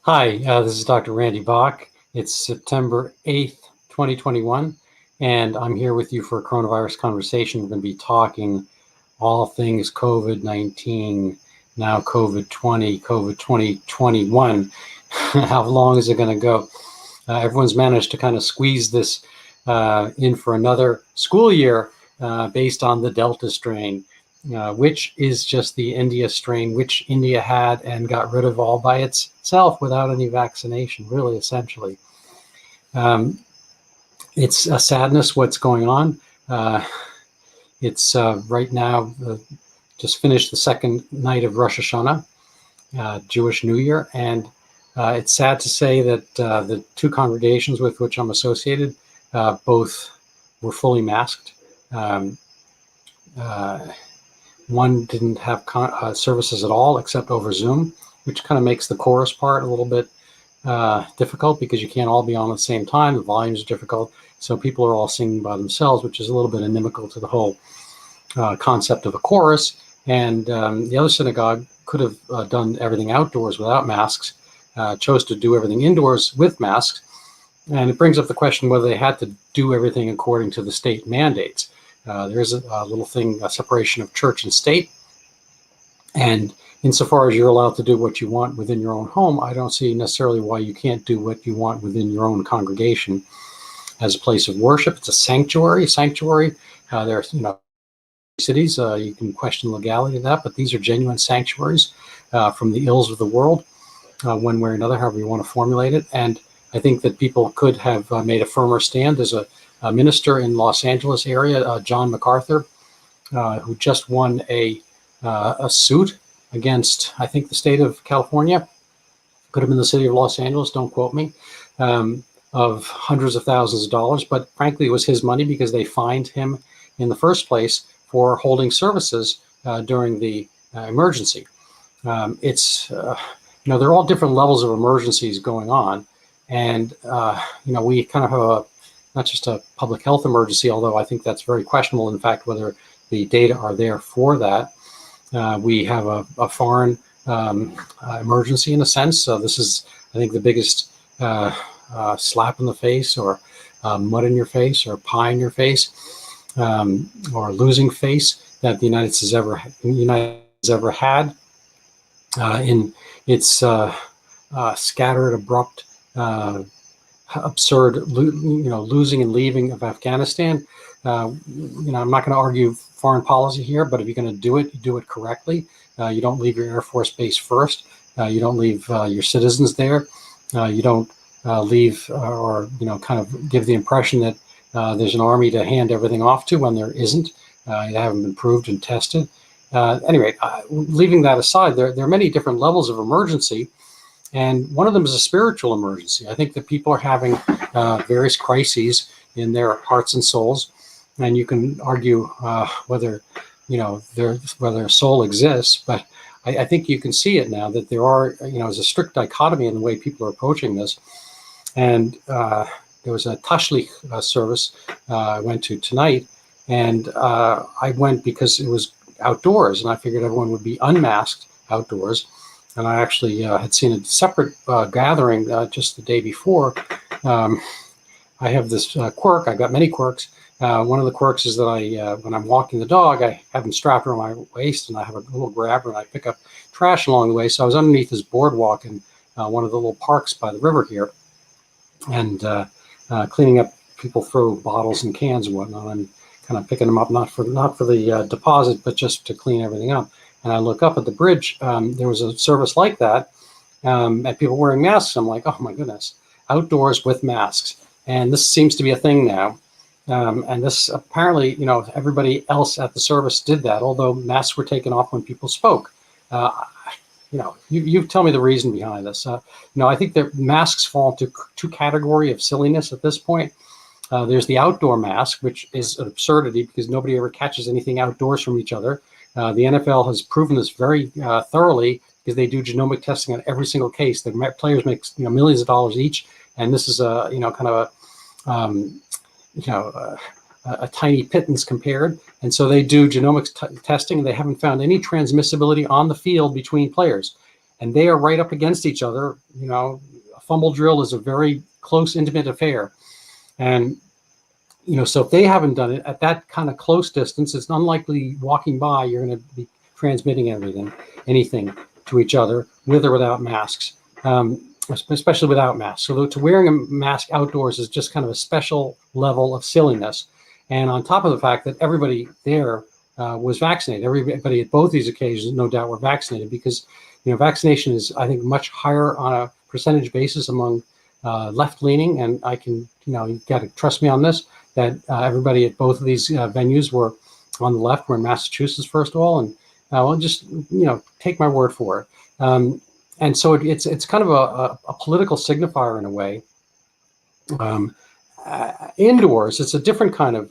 Hi, this is Dr. Randy Bach. It's September 8th, 2021, and I'm here with you for a coronavirus conversation. We're going to be talking all things COVID-19, now COVID-20, COVID-2021. How long is it going to go? Everyone's managed to kind of squeeze this in for another school year based on the Delta strain. Which is just the India strain, which India had and got rid of all by itself without any vaccination, really, essentially. It's a sadness what's going on. It's right now, just finished the second night of Rosh Hashanah, Jewish New Year, and it's sad to say that the two congregations with which I'm associated both were fully masked. One didn't have services at all except over Zoom, which kind of makes the chorus part a little bit difficult because you can't all be on at the same time. The volumes are difficult. So people are all singing by themselves, which is a little bit inimical to the whole concept of a chorus. And the other synagogue could have done everything outdoors without masks, chose to do everything indoors with masks. And it brings up the question whether they had to do everything according to the state mandates. There's a little thing, a separation of church and state. And insofar as you're allowed to do what you want within your own home, I don't see necessarily why you can't do what you want within your own congregation as a place of worship. It's a sanctuary. There are, cities, you can question the legality of that, but these are genuine sanctuaries from the ills of the world, one way or another, however you want to formulate it. And I think that people could have made a firmer stand. There's a minister in Los Angeles area, John MacArthur, who just won a suit against, I think, the state of California, could have been the city of Los Angeles, don't quote me, of hundreds of thousands of dollars. But frankly, it was his money because they fined him in the first place for holding services during the emergency. There are all different levels of emergencies going on. And, we kind of have not just a public health emergency, although I think that's very questionable, in fact, whether the data are there for that. We have a foreign emergency in a sense. So this is, I think, the biggest slap in the face, or mud in your face, or pie in your face, or losing face that the United States has ever had in its scattered, abrupt, absurd, losing and leaving of Afghanistan. I'm not going to argue foreign policy here, but if you're going to do it, you do it correctly. You don't leave your Air Force base first. You don't leave your citizens there. You don't leave or kind of give the impression that there's an army to hand everything off to when there isn't. They haven't been proved and tested. Anyway, leaving that aside, there are many different levels of emergency. And one of them is a spiritual emergency. I think that people are having various crises in their hearts and souls, and you can argue whether a soul exists. But I think you can see it now that there are, there's a strict dichotomy in the way people are approaching this. And there was a Tashlich service I went to tonight, and I went because it was outdoors, and I figured everyone would be unmasked outdoors. And I actually had seen a separate gathering just the day before. I have this quirk. I've got many quirks. One of the quirks is that when I'm walking the dog, I have him strapped around my waist, and I have a little grabber, and I pick up trash along the way. So I was underneath this boardwalk in one of the little parks by the river here, and cleaning up. People throw bottles and cans and whatnot. I'm kind of picking them up, not for the deposit, but just to clean everything up. And I look up at the bridge, there was a service like that, and people wearing masks. I'm like, oh my goodness, outdoors with masks. And this seems to be a thing now. And this apparently, everybody else at the service did that, although masks were taken off when people spoke. You tell me the reason behind this. I think that masks fall into two categories of silliness at this point. There's the outdoor mask, which is an absurdity because nobody ever catches anything outdoors from each other. The NFL has proven this very thoroughly because they do genomic testing on every single case. The players make millions of dollars each, and this is a a tiny pittance compared. And so they do genomics testing, and they haven't found any transmissibility on the field between players. and they are right up against each other. You know, a fumble drill is a very close, intimate affair. And, you know, so if they haven't done it at that kind of close distance, it's unlikely walking by, you're going to be transmitting anything to each other with or without masks, especially without masks. So to wearing a mask outdoors is just kind of a special level of silliness. And on top of the fact that everybody there was vaccinated, everybody at both these occasions, no doubt, were vaccinated, because, you know, vaccination is, I think, much higher on a percentage basis among left-leaning. And I can, you know, you got to trust me on this, that everybody at both of these venues were on the left. We're in Massachusetts, first of all, and well, just, you know, take my word for it. And so it's kind of a political signifier in a way. Indoors, it's a different kind of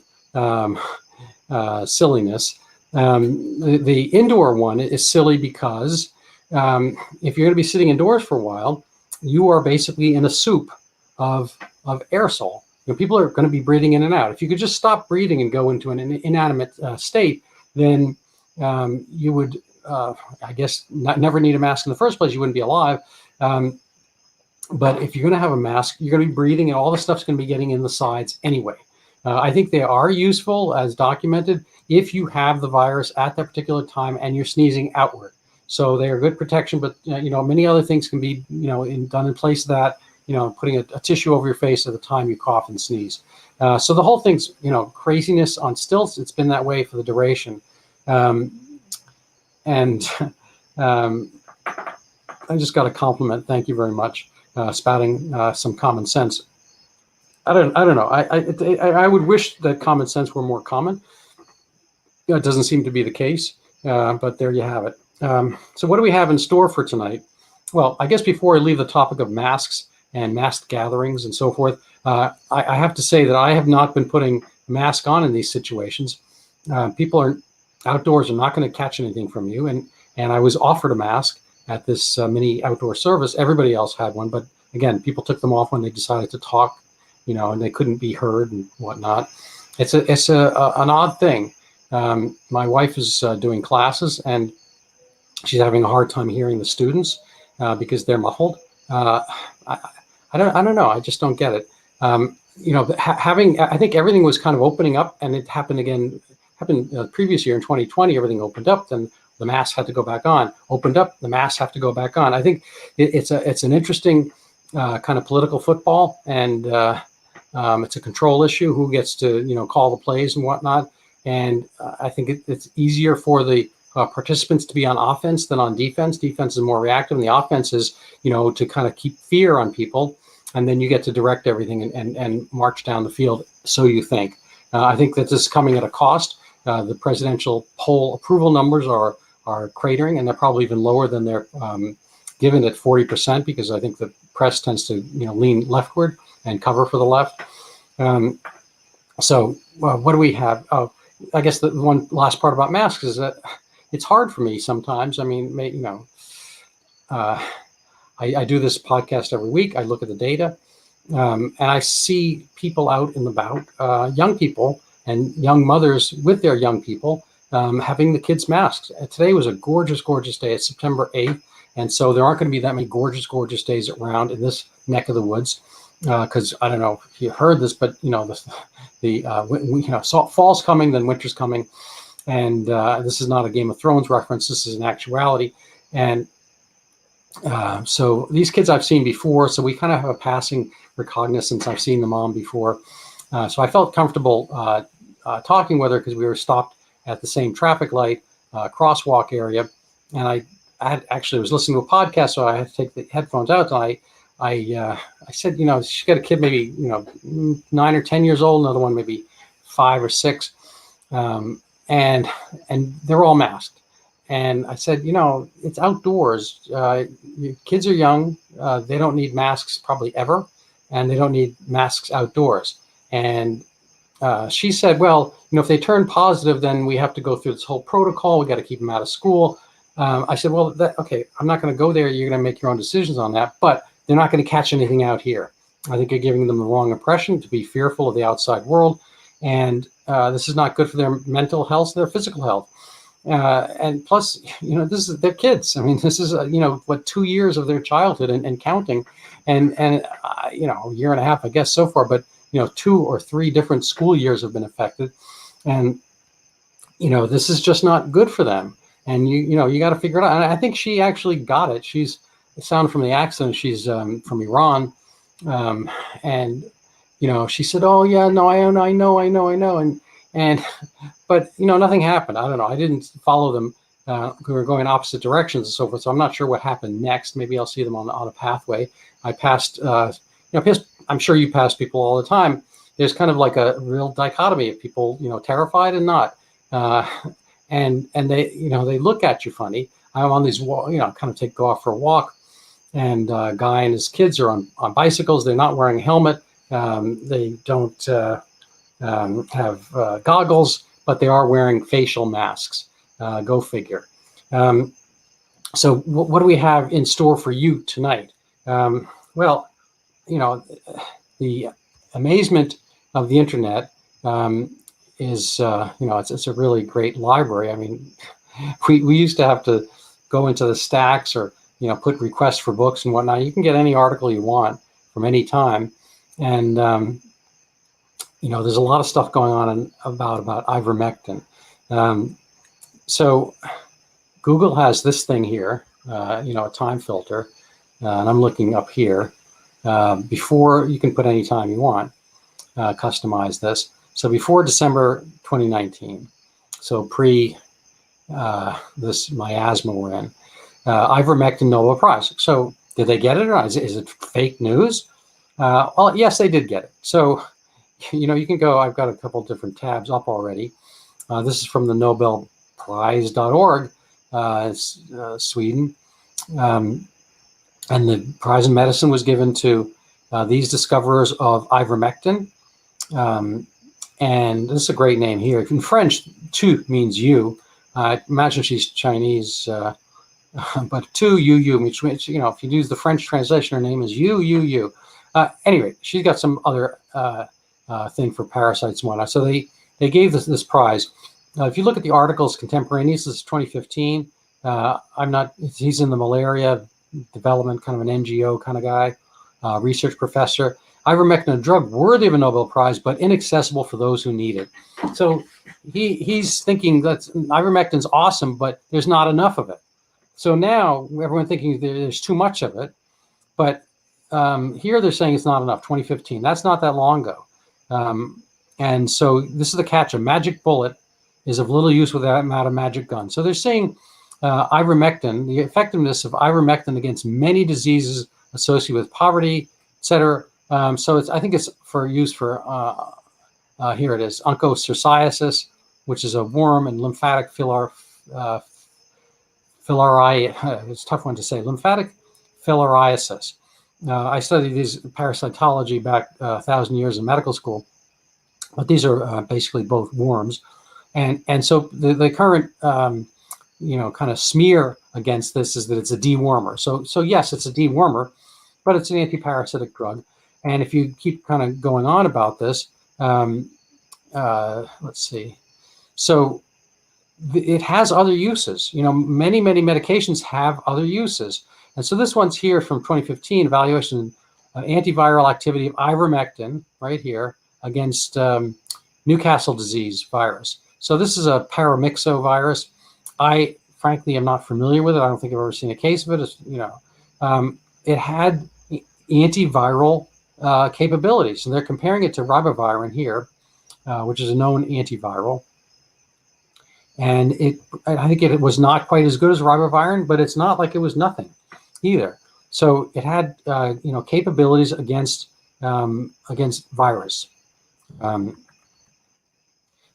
silliness. The indoor one is silly because if you're going to be sitting indoors for a while, you are basically in a soup of aerosol. You know, people are going to be breathing in and out. If you could just stop breathing and go into an inanimate state, then you would, I guess, never need a mask in the first place. You wouldn't be alive. But if you're going to have a mask, you're going to be breathing, and all the stuff's going to be getting in the sides anyway. I think they are useful, as documented, if you have the virus at that particular time and you're sneezing outward. So they are good protection, but you know, many other things can be, you know, done in place of that. You know, putting a tissue over your face at the time you cough and sneeze. So the whole thing's, you know, craziness on stilts. It's been that way for the duration. I just got a compliment. Thank you very much. Spouting some common sense. I don't know. I would wish that common sense were more common. You know, it doesn't seem to be the case, but there you have it. So what do we have in store for tonight? Well, I guess before I leave the topic of masks and masked gatherings and so forth, I have to say that I have not been putting a mask on in these situations. People are outdoors, are not going to catch anything from you. And I was offered a mask at this mini outdoor service. Everybody else had one, but again, people took them off when they decided to talk, you know, and they couldn't be heard and whatnot. It's an odd thing. My wife is doing classes, and she's having a hard time hearing the students because they're muffled. I don't know. I just don't get it. You know, I think everything was kind of opening up, and it happened again. Happened the previous year in 2020. Everything opened up, then the masks had to go back on. Opened up, the masks have to go back on. I think it's an interesting kind of political football, and it's a control issue. Who gets to, you know, call the plays and whatnot? And I think it's easier for the participants to be on offense than on defense. Defense is more reactive, and the offense is, you know, to kind of keep fear on people, and then you get to direct everything and march down the field. So you think. I think that this is coming at a cost. The presidential poll approval numbers are cratering, and they're probably even lower than they're given at 40%, because I think the press tends to, you know, lean leftward and cover for the left. So what do we have? Oh, I guess the one last part about masks is that it's hard for me sometimes. I mean, you know, I do this podcast every week. I look at the data, and I see people out and about, young people and young mothers with their young people, having the kids' masks. And today was a gorgeous, gorgeous day. It's September 8th. And so there aren't going to be that many gorgeous, gorgeous days around in this neck of the woods. Because I don't know if you heard this, but, you know, you know, fall's coming, then winter's coming. And this is not a Game of Thrones reference. This is an actuality. And so these kids I've seen before. So we kind of have a passing recognizance. I've seen the mom before. So I felt comfortable talking with her, because we were stopped at the same traffic light crosswalk area, and I actually was listening to a podcast, so I had to take the headphones out. And I said, you know, she's got a kid maybe, you know, 9 or 10 years old, another one maybe 5 or 6, and they're all masked. And I said, you know, it's outdoors. Kids are young. They don't need masks probably ever, and they don't need masks outdoors. And she said, well, you know, if they turn positive, then we have to go through this whole protocol. We got to keep them out of school. I said, well, okay, I'm not going to go there. You're going to make your own decisions on that, but they're not going to catch anything out here. I think you're giving them the wrong impression, to be fearful of the outside world. And this is not good for their mental health, their physical health. And plus, this is their kids. I mean, this is, 2 years of their childhood and counting. And a year and a half, I guess, so far. But, 2 or 3 different school years have been affected. And, this is just not good for them. And, you got to figure it out. And I think she actually got it. It sounded from the accent, she's from Iran. And, she said, oh, yeah, no, I know. But, nothing happened. I don't know. I didn't follow them. We were going opposite directions and so forth. So I'm not sure what happened next. Maybe I'll see them on a pathway. I passed, I'm sure you pass people all the time. There's kind of like a real dichotomy of people, terrified and not. And they, they look at you funny. I'm on these, kind of go off for a walk. And a guy and his kids are on bicycles. They're not wearing a helmet. They don't have goggles, but they are wearing facial masks. Go figure. So what do we have in store for you tonight? Well, the amazement of the internet is, it's a really great library. I mean, we used to have to go into the stacks or, put requests for books and whatnot. You can get any article you want from any time. And, there's a lot of stuff going on about ivermectin. So Google has this thing here, a time filter, and I'm looking up here. Before, you can put any time you want, customize this. So before December 2019, so pre this miasma we're in, ivermectin Nobel Prize. So did they get it or not? Is it fake news? Well, yes, they did get it. So, you can go, I've got a couple different tabs up already. This is from the nobelprize.org, Sweden. And the prize in medicine was given to these discoverers of ivermectin. And this is a great name here. In French, tu means you. I imagine she's Chinese, but tu, you, which, if you use the French translation, her name is you. Anyway, she's got some other thing for parasites and whatnot. So they gave this prize. If you look at the articles contemporaneous, this is 2015. He's in the malaria development, kind of an NGO kind of guy, research professor. Ivermectin, a drug worthy of a Nobel Prize, but inaccessible for those who need it. So he's thinking that ivermectin's awesome, but there's not enough of it. So now everyone's thinking there's too much of it. But here they're saying it's not enough, 2015. That's not that long ago. And so this is the catch. A magic bullet is of little use without a magic gun. So they're saying ivermectin, the effectiveness of ivermectin against many diseases associated with poverty, et cetera. So I think it's for use for, here it is, onchocerciasis, which is a worm, and lymphatic it's a tough one to say, lymphatic filariasis. I studied these parasitology back 1,000 years in medical school, but these are basically both worms. And so the current, kind of smear against this is that it's a dewormer. So yes, it's a dewormer, but it's an antiparasitic drug. And if you keep kind of going on about this, let's see. So it has other uses. Many medications have other uses. And so this one's here from 2015, evaluation of antiviral activity of ivermectin, right here, against Newcastle disease virus. So this is a paramyxovirus. I, frankly, am not familiar with it. I don't think I've ever seen a case of it. It had antiviral capabilities. And they're comparing it to ribavirin here, which is a known antiviral. And I think it was not quite as good as ribavirin, but it's not like it was nothing either. So it had, capabilities against virus.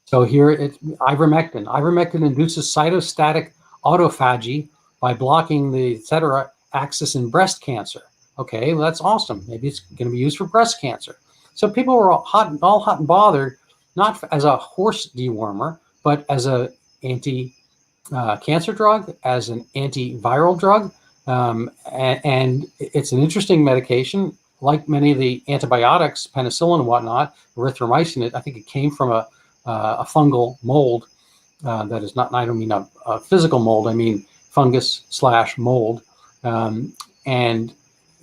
So here it's ivermectin. Ivermectin induces cytostatic autophagy by blocking the theta axis in breast cancer. Okay, well, that's awesome. Maybe it's going to be used for breast cancer. So people were all hot and bothered, not as a horse dewormer, but as a anti-cancer drug, as an antiviral drug. And it's an interesting medication, like many of the antibiotics, penicillin and whatnot, erythromycin. I think it came from a fungal mold. That is not, I don't mean a physical mold, I mean fungus / mold. And,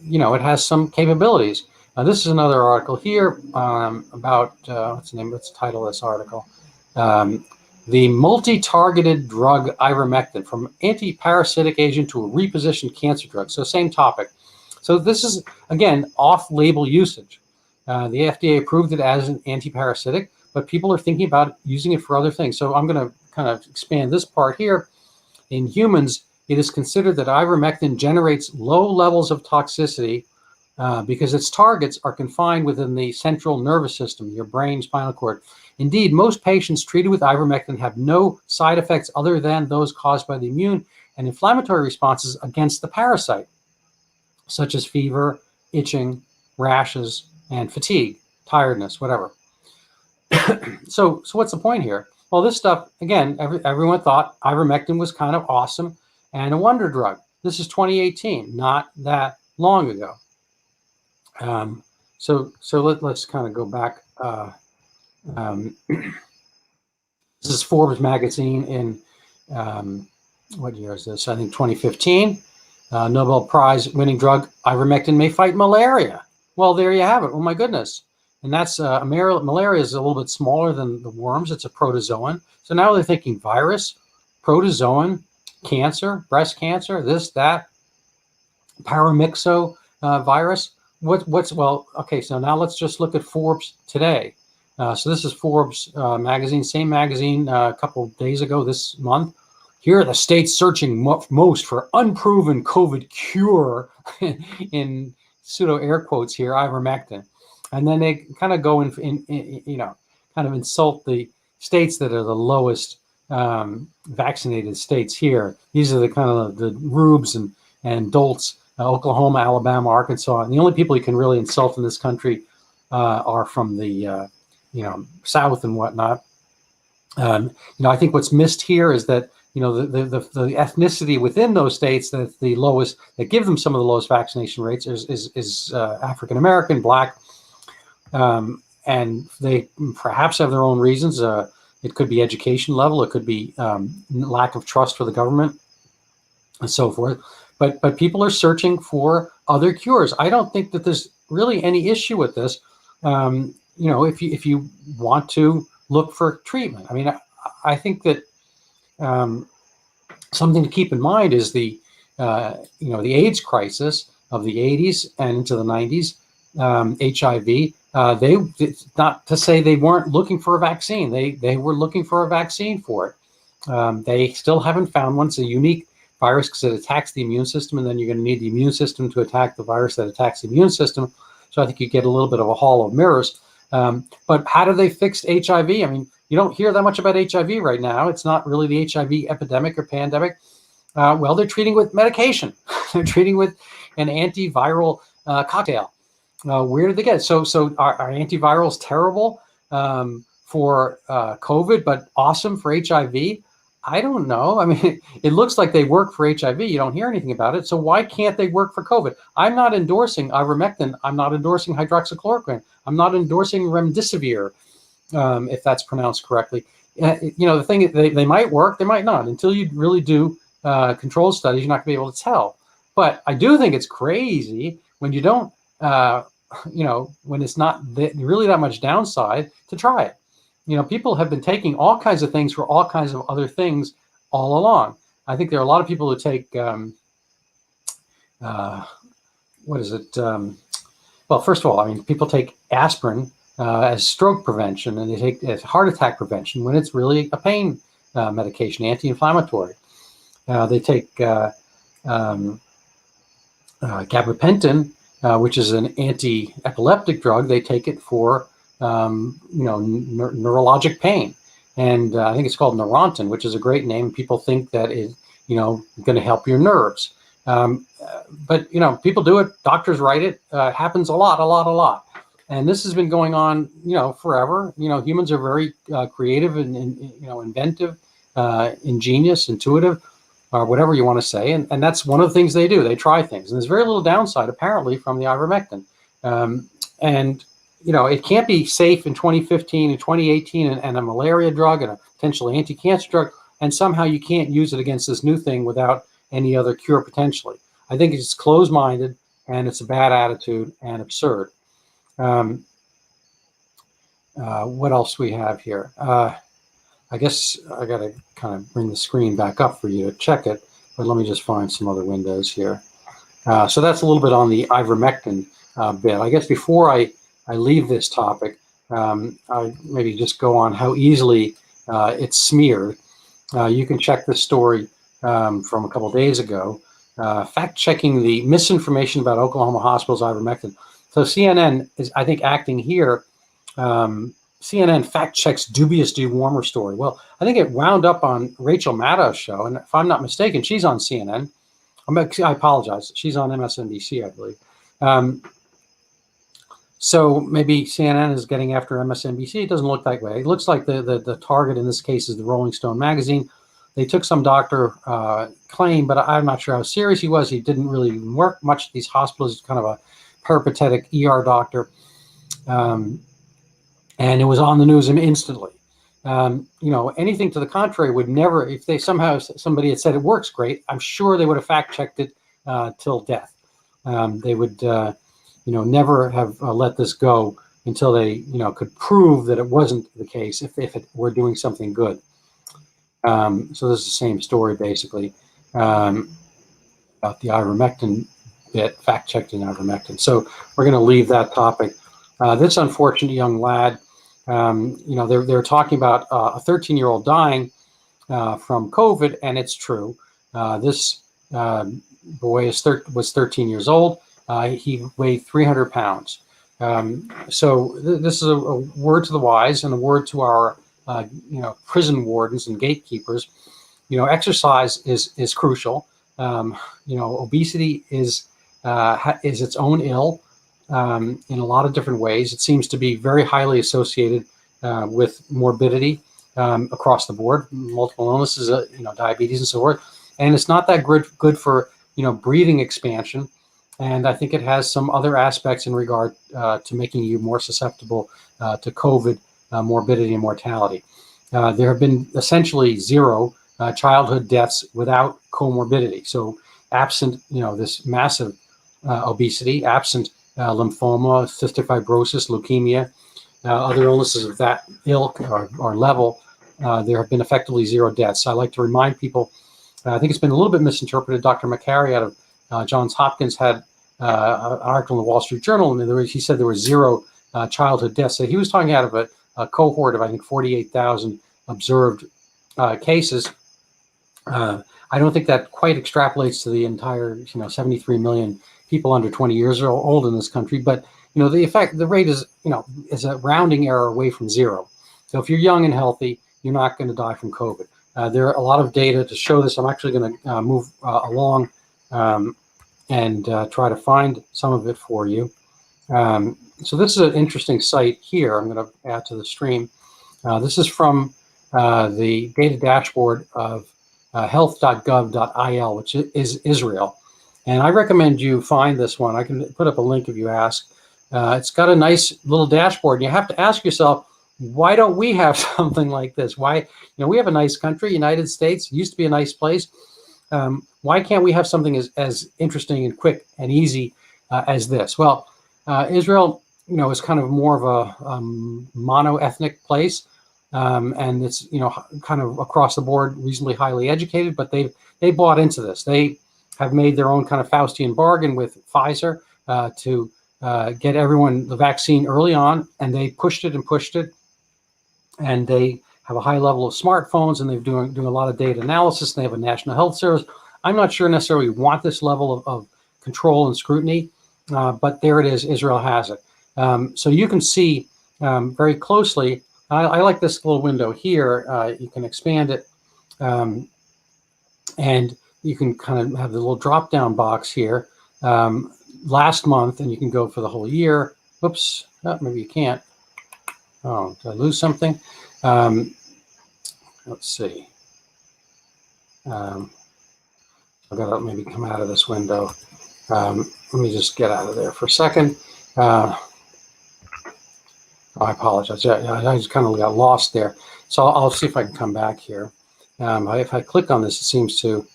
it has some capabilities. This is another article here about, what's the title of this article? The multi-targeted drug ivermectin, from anti-parasitic agent to a repositioned cancer drug. So same topic. So this is, again, off-label usage. The FDA approved it as an anti-parasitic, but people are thinking about using it for other things. So I'm going to kind of expand this part here. In humans, it is considered that ivermectin generates low levels of toxicity because its targets are confined within the central nervous system, your brain, spinal cord. Indeed, most patients treated with ivermectin have no side effects other than those caused by the immune and inflammatory responses against the parasite, such as fever, itching, rashes, and fatigue, tiredness, whatever. So what's the point here? Well, this stuff, again, everyone thought ivermectin was kind of awesome and a wonder drug. This is 2018, not that long ago. So let's kind of go back. This is Forbes magazine in, what year is this? I think 2015. Nobel Prize winning drug ivermectin may fight malaria. Well, there you have it. Oh my goodness. And that's malaria is a little bit smaller than the worms. It's a protozoan. So now they're thinking virus, protozoan, cancer, breast cancer, this, that, paramyxo virus. Well, okay, so now let's just look at Forbes today. So this is Forbes magazine, same magazine a couple of days ago this month. Here are the states searching most for unproven COVID cure, in pseudo air quotes here, ivermectin. And then they kind of go in kind of insult the states that are the lowest vaccinated states here. These are the kind of the rubes and dolts, Oklahoma, Alabama, Arkansas. And the only people you can really insult in this country are from the South and whatnot. I think what's missed here is that the ethnicity within those states that the lowest, that give them some of the lowest vaccination rates is African American, Black, and they perhaps have their own reasons. It could be education level, it could be lack of trust for the government, and so forth. But people are searching for other cures. I don't think that there's really any issue with this. If you want to look for treatment, I mean, I think that something to keep in mind is the AIDS crisis of the 80s and into the 90s, HIV. Not to say they weren't looking for a vaccine. They were looking for a vaccine for it. They still haven't found one. It's a unique virus because it attacks the immune system, and then you're going to need the immune system to attack the virus that attacks the immune system. So I think you get a little bit of a hall of mirrors. But how do they fix HIV? I mean, you don't hear that much about HIV right now. It's not really the HIV epidemic or pandemic. Well, they're treating with medication. They're treating with an antiviral cocktail. Where did they get it? So are antivirals terrible for COVID, but awesome for HIV? I don't know. I mean, it looks like they work for HIV. You don't hear anything about it. So why can't they work for COVID? I'm not endorsing ivermectin. I'm not endorsing hydroxychloroquine. I'm not endorsing remdesivir, if that's pronounced correctly. The thing is, they might work, they might not. Until you really do control studies, you're not going to be able to tell. But I do think it's crazy when you don't, when it's not really that much downside to try it. People have been taking all kinds of things for all kinds of other things all along. I think there are a lot of people who take, well, first of all, I mean, people take aspirin as stroke prevention, and they take as heart attack prevention when it's really a pain medication, anti-inflammatory. They take gabapentin, which is an anti-epileptic drug. They take it for neurologic pain, and I think it's called Neurontin, which is a great name. People think that it's going to help your nerves, but people do it. Doctors write it. Happens a lot, and this has been going on forever. Humans are very creative and inventive, ingenious, intuitive, or whatever you want to say, and that's one of the things they do. They try things, and there's very little downside apparently from the ivermectin, and it can't be safe in 2015 and 2018 and a malaria drug and a potentially anti-cancer drug, and somehow you can't use it against this new thing without any other cure potentially. I think it's closed-minded, and it's a bad attitude and absurd. What else we have here? I guess I got to kind of bring the screen back up for you to check it, but let me just find some other windows here. So that's a little bit on the ivermectin bit. I guess before I leave this topic, I maybe just go on how easily it's smeared. You can check this story from a couple days ago, fact-checking the misinformation about Oklahoma hospitals ivermectin. So CNN is, I think, acting here. CNN fact-checks dubious dewormer story. Well, I think it wound up on Rachel Maddow's show, and if I'm not mistaken, she's on CNN. I apologize. She's on MSNBC, I believe. So maybe CNN is getting after MSNBC. It doesn't look that way. It looks like the target in this case is the Rolling Stone magazine. They took some doctor claim, but I'm not sure how serious he was. He didn't really work much at these hospitals. He's kind of a peripatetic ER doctor. And it was on the news instantly. Anything to the contrary would never, if they somehow somebody had said it works great, I'm sure they would have fact-checked it till death. They would, never have let this go until they, could prove that it wasn't the case if it were doing something good. So this is the same story basically about the ivermectin bit, fact-checking ivermectin. So we're going to leave that topic. This unfortunate young lad, they're talking about a 13-year-old dying from COVID, and it's true. This boy was 13 years old. He weighed 300 pounds. So this is a word to the wise and a word to our, prison wardens and gatekeepers. Exercise is crucial. Obesity is its own ill. In a lot of different ways. It seems to be very highly associated with morbidity across the board, multiple illnesses, diabetes and so forth. And it's not that good for, breathing expansion. And I think it has some other aspects in regard to making you more susceptible to COVID morbidity and mortality. There have been essentially zero childhood deaths without comorbidity. So absent, this massive obesity, absent lymphoma, cystic fibrosis, leukemia, other illnesses of that ilk or level, there have been effectively zero deaths. I like to remind people, I think it's been a little bit misinterpreted. Dr. McCary out of Johns Hopkins had an article in the Wall Street Journal, and he said there were zero childhood deaths. So he was talking out of a cohort of, I think, 48,000 observed cases. I don't think that quite extrapolates to the entire, 73 million people under 20 years old in this country, but the rate is, is a rounding error away from zero. So if you're young and healthy, you're not going to die from COVID. There are a lot of data to show this. I'm actually going to move along and try to find some of it for you. So this is an interesting site here. I'm going to add to the stream. This is from the data dashboard of health.gov.il, which is Israel. And I recommend you find this one. I can put up a link if you ask. It's got a nice little dashboard. You have to ask yourself, why don't we have something like this? Why, we have a nice country, United States, used to be a nice place. Why can't we have something as interesting and quick and easy as this? Well, Israel, is kind of more of a mono-ethnic place. And it's, kind of across the board, reasonably highly educated, but they bought into this. They have made their own kind of Faustian bargain with Pfizer to get everyone the vaccine early on, and they pushed it and pushed it. And they have a high level of smartphones, and they're doing a lot of data analysis, and they have a national health service. I'm not sure necessarily we want this level of control and scrutiny, but there it is. Israel has it. So you can see very closely. I like this little window here. You can expand it, and you can kind of have the little drop-down box here. Last month, and you can go for the whole year. Oops, maybe you can't. Oh, did I lose something? Let's see. I've got to maybe come out of this window. Let me just get out of there for a second. I apologize. I just kind of got lost there. So I'll see if I can come back here. If I click on this, it seems to,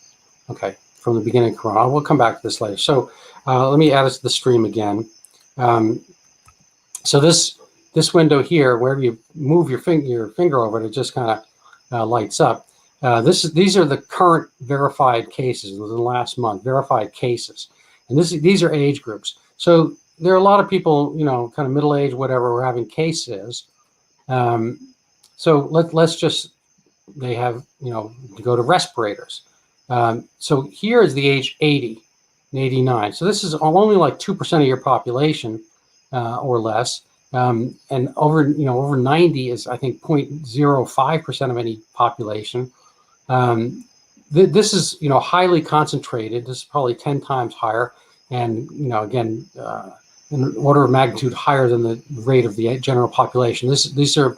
okay, from the beginning of Corona. We'll come back to this later. So let me add it to the stream again. So this window here, wherever you move your finger over it, it just kind of lights up. These are the current verified cases within the last month, verified cases. And these are age groups. So there are a lot of people, kind of middle-aged, whatever, who are having cases. So let's just, they have, to go to respirators. So here is the age 80 and 89. So this is only like 2% of your population or less. And over 90 is, I think, 0.05% of any population. This is, highly concentrated. This is probably 10 times higher. And, again, in order of magnitude higher than the rate of the general population. These are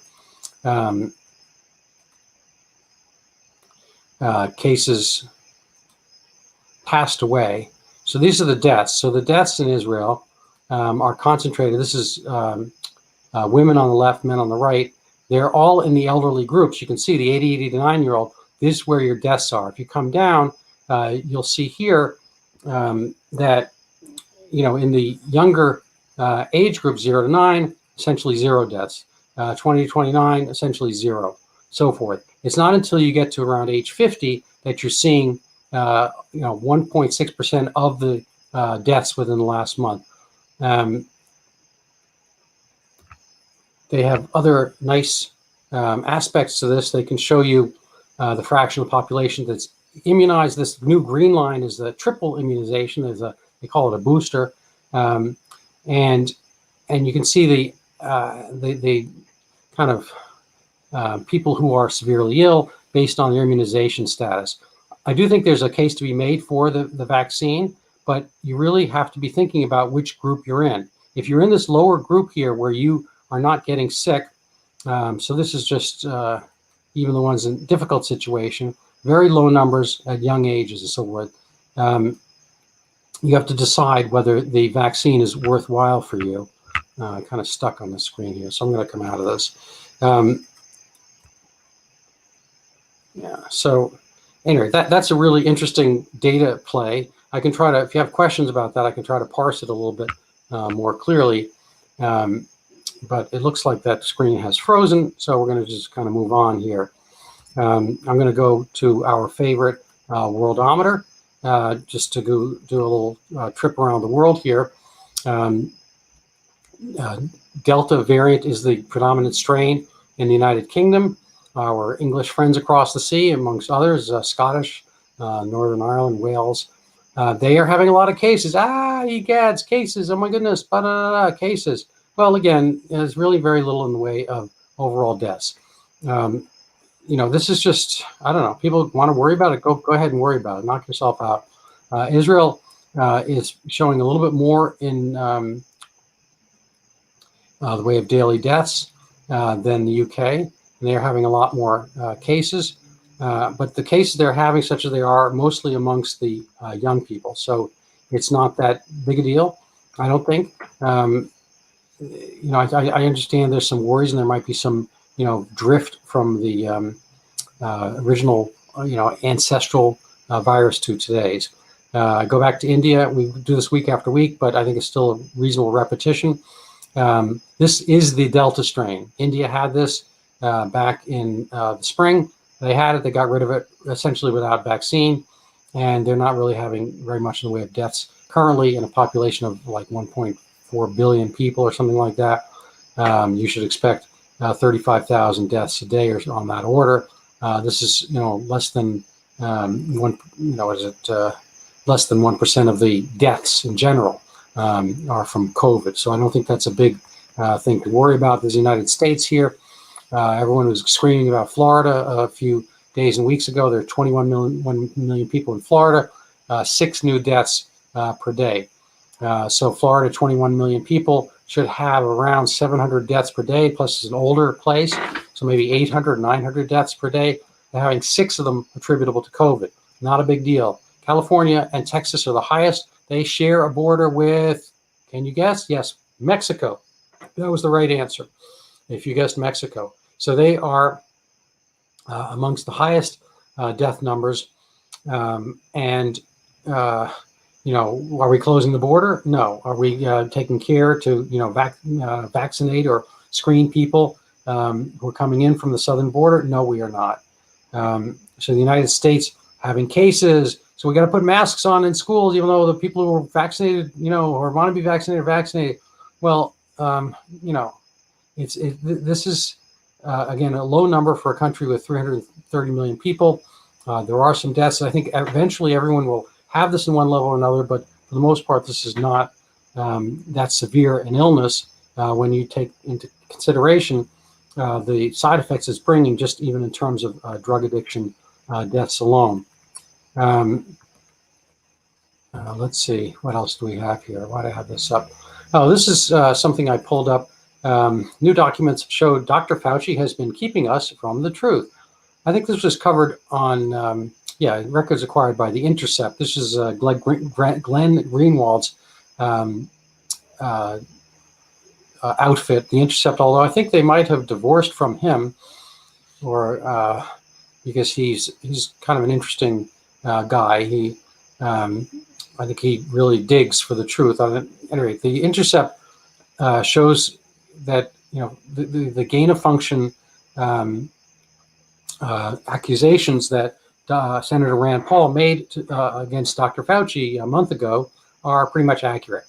cases passed away. So these are the deaths. So the deaths in Israel are concentrated. This is women on the left, men on the right. They're all in the elderly groups. You can see the 80, 89-year-old. This is where your deaths are. If you come down, you'll see here that, in the younger age group, 0 to 9, essentially 0 deaths. 20 to 29, essentially 0, so forth. It's not until you get to around age 50 that you're seeing 1.6% of the deaths within the last month. They have other nice aspects to this. They can show you the fraction of the population that's immunized. This new green line is the triple immunization. They call it a booster, and you can see the kind of people who are severely ill based on their immunization status. I do think there's a case to be made for the vaccine, but you really have to be thinking about which group you're in. If you're in this lower group here where you are not getting sick, so this is just even the ones in difficult situation, very low numbers at young ages and so forth. You have to decide whether the vaccine is worthwhile for you. Kind of stuck on the screen here, so I'm going to come out of this. Yeah, so anyway, that's a really interesting data play. I can try to, if you have questions about that, I can try to parse it a little bit more clearly. But it looks like that screen has frozen, so we're going to just kind of move on here. I'm going to go to our favorite worldometer, just to go do a little trip around the world here. Delta variant is the predominant strain in the United Kingdom. Our English friends across the sea, amongst others, Scottish, Northern Ireland, Wales, they are having a lot of cases. Egads, cases, oh my goodness, cases. Well, again, there's really very little in the way of overall deaths. This is just, I don't know, people want to worry about it, go ahead and worry about it, knock yourself out. Israel is showing a little bit more in the way of daily deaths than the UK. And they're having a lot more cases, but the cases they're having, such as they are, mostly amongst the young people. So it's not that big a deal, I don't think. I understand there's some worries and there might be some, drift from the original, ancestral virus to today's. Go back to India. We do this week after week, but I think it's still a reasonable repetition. This is the Delta strain. India had this back in the spring. They had it. They got rid of it essentially without vaccine, and they're not really having very much in the way of deaths currently in a population of like 1.4 billion people or something like that. You should expect 35,000 deaths a day or on that order. This is less than less than 1% of the deaths in general are from COVID. So I don't think that's a big thing to worry about. There's the United States here. Everyone was screaming about Florida a few days and weeks ago. There are 1 million people in Florida, 6 new deaths per day. So Florida, 21 million people, should have around 700 deaths per day, plus it's an older place, so maybe 800, 900 deaths per day. They're having 6 of them attributable to COVID. Not a big deal. California and Texas are the highest. They share a border with, can you guess? Yes, Mexico. That was the right answer. if you guessed Mexico. So they are amongst the highest death numbers. And are we closing the border? No. Are we taking care to vaccinate or screen people who are coming in from the southern border? No, we are not. So the United States having cases, so we got to put masks on in schools, even though the people who are vaccinated, or want to be vaccinated, are vaccinated. Well, this is again a low number for a country with 330 million people. There are some deaths. I think eventually everyone will have this in one level or another, but for the most part, this is not that severe an illness when you take into consideration the side effects it's bringing, just even in terms of drug addiction deaths alone. Let's see, what else do we have here? Why do I have this up? Oh, this is something I pulled up. New documents show Dr. Fauci has been keeping us from the truth. I think this was covered on, records acquired by The Intercept. This is Glenn Greenwald's outfit, The Intercept, although I think they might have divorced from him, or because he's kind of an interesting guy. I think he really digs for the truth. Anyway, The Intercept shows that the gain of function accusations that Senator Rand Paul made against Dr. Fauci a month ago are pretty much accurate.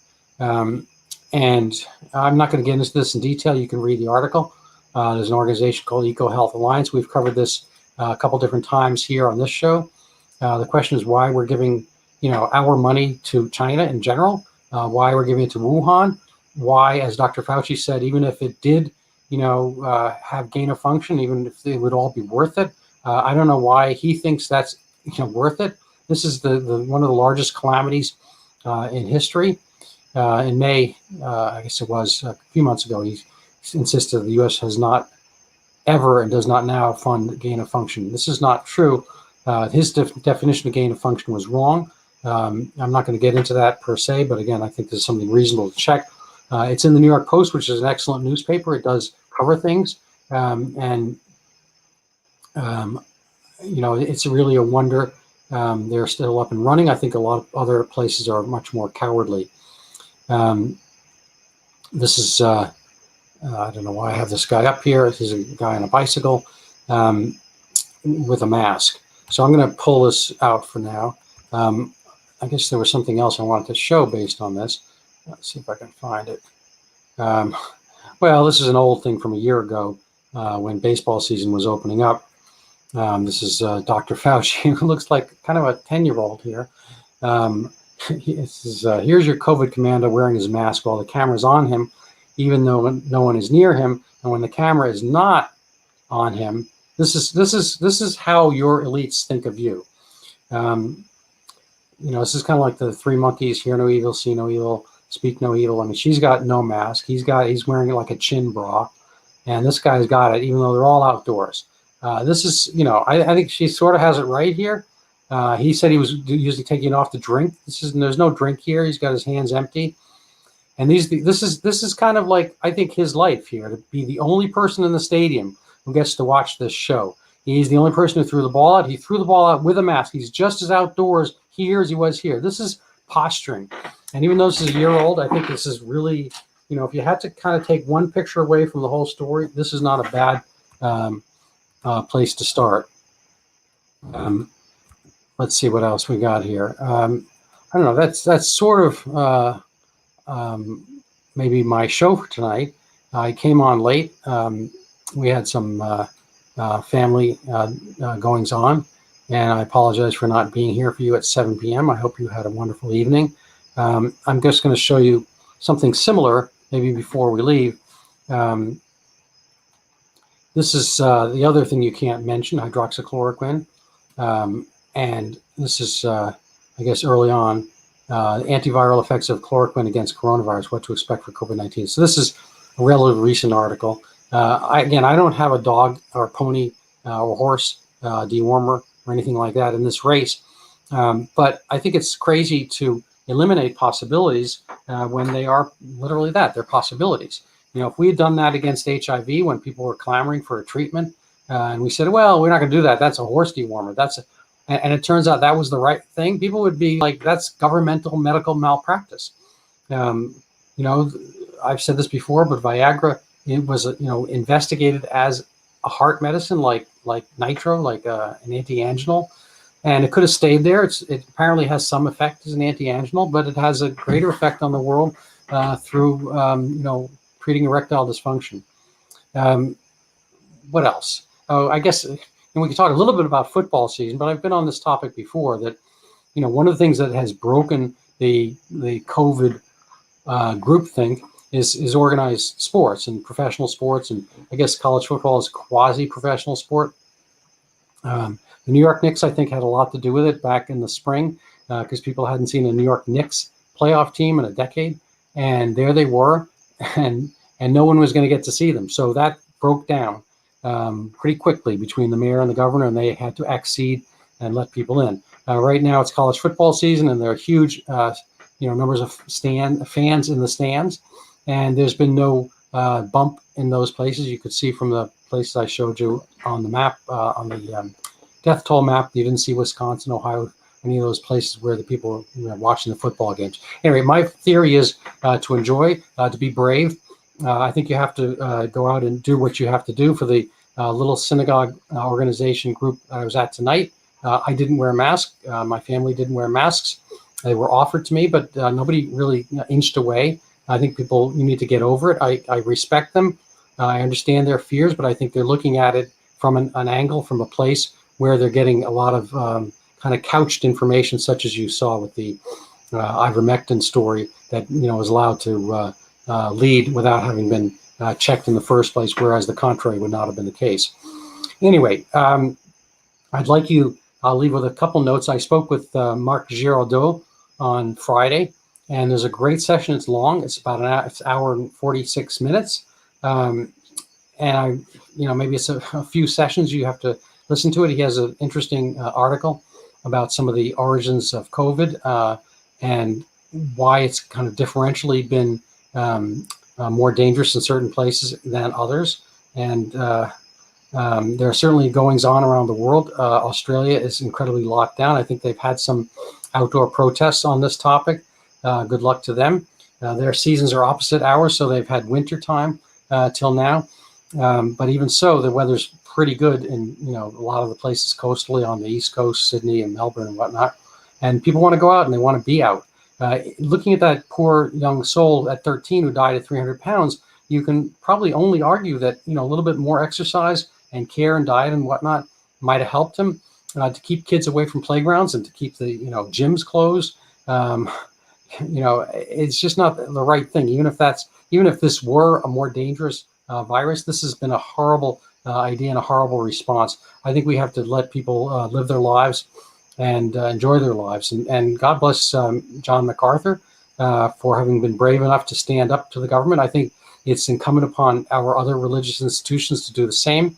And I'm not going to get into this in detail. You can read the article. There's an organization called EcoHealth Alliance. We've covered this a couple different times here on this show. The question is why we're giving our money to China in general, why we're giving it to Wuhan, why, as Dr. Fauci said, even if it did have gain of function, even if it would all be worth it. I don't know why he thinks that's worth it. This is the one of the largest calamities in history. In May, I guess it was a few months ago, he insisted the U.S. has not ever and does not now fund gain of function. This is not true. His definition of gain of function was wrong. I'm not going to get into that per se, but again, I think there's something reasonable to check. It's in the New York Post, which is an excellent newspaper. It does cover things, it's really a wonder they're still up and running. I think a lot of other places are much more cowardly. This is, I don't know why I have this guy up here. This is a guy on a bicycle with a mask. So I'm going to pull this out for now. I guess there was something else I wanted to show based on this. Let's see if I can find it. Well, this is an old thing from a year ago when baseball season was opening up. This is Dr. Fauci, who looks like kind of a 10-year-old here. Here's your COVID commando wearing his mask while the camera's on him, even though no one is near him. And when the camera is not on him, this is how your elites think of you. This is kind of like the three monkeys: hear no evil, see no evil, speak no evil. I mean, she's got no mask. He's wearing like a chin bra, and this guy's got it, even though they're all outdoors. This is, I think she sort of has it right here. He said he was usually taking it off to drink. There's no drink here. He's got his hands empty. And this is kind of like, I think, his life here, to be the only person in the stadium who gets to watch this show. He's the only person who threw the ball out. He threw the ball out with a mask. He's just as outdoors here as he was here. This is posturing. And even though this is a year old, I think this is really, if you had to kind of take one picture away from the whole story, this is not a bad place to start. Let's see what else we got here. I don't know. That's sort of maybe my show for tonight. I came on late. We had some family goings on, and I apologize for not being here for you at 7 p.m. I hope you had a wonderful evening. I'm just going to show you something similar, maybe before we leave. This is the other thing you can't mention, hydroxychloroquine. And this is, I guess, early on, antiviral effects of chloroquine against coronavirus, what to expect for COVID-19. So this is a relatively recent article. I don't have a dog or pony or horse dewormer or anything like that in this race. But I think it's crazy to eliminate possibilities when they are literally that. They're possibilities. If we had done that against HIV when people were clamoring for a treatment, and we said, well, we're not going to do that. That's a horse dewormer. And it turns out that was the right thing. People would be like, that's governmental medical malpractice. I've said this before, but Viagra, it was, investigated as a heart medicine, like nitro, like an anti-anginal, and it could have stayed there. It apparently has some effect as an anti-anginal, but it has a greater effect on the world through, treating erectile dysfunction. What else? Oh, I guess, and we can talk a little bit about football season, but I've been on this topic before that, one of the things that has broken the COVID groupthink is organized sports and professional sports, and I guess college football is quasi-professional sport. The New York Knicks, I think, had a lot to do with it back in the spring because people hadn't seen a New York Knicks playoff team in a decade, and there they were, and no one was going to get to see them. So that broke down pretty quickly between the mayor and the governor, and they had to accede and let people in. Right now, it's college football season, and there are huge, numbers of fans in the stands, and there's been no bump in those places. You could see from the places I showed you on the map, on the death toll map. You didn't see Wisconsin, Ohio, any of those places where the people were watching the football games. Anyway, my theory is to enjoy, to be brave. I think you have to go out and do what you have to do. For the little synagogue organization group I was at tonight, I didn't wear a mask. My family didn't wear masks. They were offered to me, but nobody really inched away. I think you need to get over it. I respect them. I understand their fears, but I think they're looking at it from an angle, from a place where they're getting a lot of kind of couched information, such as you saw with the Ivermectin story that was allowed to lead without having been checked in the first place, whereas the contrary would not have been the case. Anyway, I'll leave with a couple notes. I spoke with Marc Giraudeau on Friday, and there's a great session. It's long. It's about an hour and 46 minutes. And maybe it's a few sessions. You have to listen to it. He has an interesting article about some of the origins of COVID and why it's kind of differentially been more dangerous in certain places than others. And there are certainly goings on around the world. Australia is incredibly locked down. I think they've had some outdoor protests on this topic. Good luck to them. Their seasons are opposite ours, so they've had winter time till now. But even so, the weather's pretty good in a lot of the places coastally on the East Coast, Sydney and Melbourne and whatnot. And people want to go out and they want to be out. Looking at that poor young soul at 13 who died at 300 pounds, you can probably only argue that a little bit more exercise and care and diet and whatnot might have helped him to keep kids away from playgrounds and to keep the gyms closed. It's just not the right thing. Even if this were a more dangerous virus, this has been a horrible idea and a horrible response. I think we have to let people live their lives and enjoy their lives. And God bless John MacArthur for having been brave enough to stand up to the government. I think it's incumbent upon our other religious institutions to do the same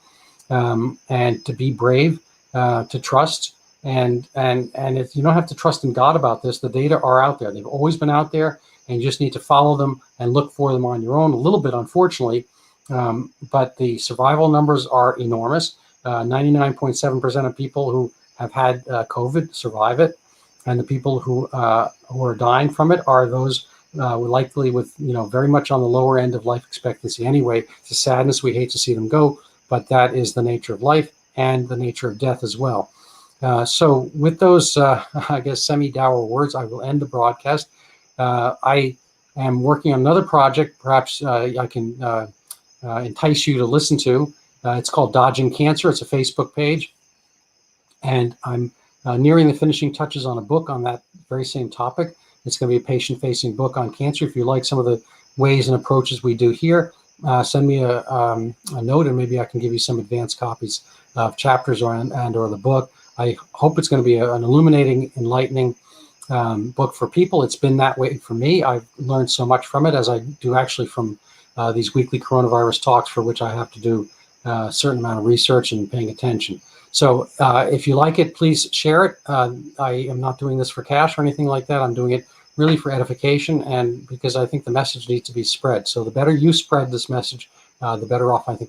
and to be brave, to trust. And if you don't have to trust in God about this, the data are out there. They've always been out there, and you just need to follow them and look for them on your own a little bit, unfortunately. But the survival numbers are enormous. 99.7% of people who have had COVID survive it, and the people who are dying from it are those likely with very much on the lower end of life expectancy. Anyway, it's a sadness. We hate to see them go, but that is the nature of life and the nature of death as well. So with those, I guess, semi-dour words, I will end the broadcast. I am working on another project. Perhaps I can entice you to listen to. It's called Dodging Cancer. It's a Facebook page. And I'm nearing the finishing touches on a book on that very same topic. It's going to be a patient-facing book on cancer. If you like some of the ways and approaches we do here, send me a note, and maybe I can give you some advanced copies of chapters or the book. I hope it's going to be an illuminating, enlightening book for people. It's been that way for me. I've learned so much from it, as I do actually from these weekly coronavirus talks, for which I have to do a certain amount of research and paying attention. So if you like it, please share it. I am not doing this for cash or anything like that. I'm doing it really for edification and because I think the message needs to be spread. So the better you spread this message, the better off I think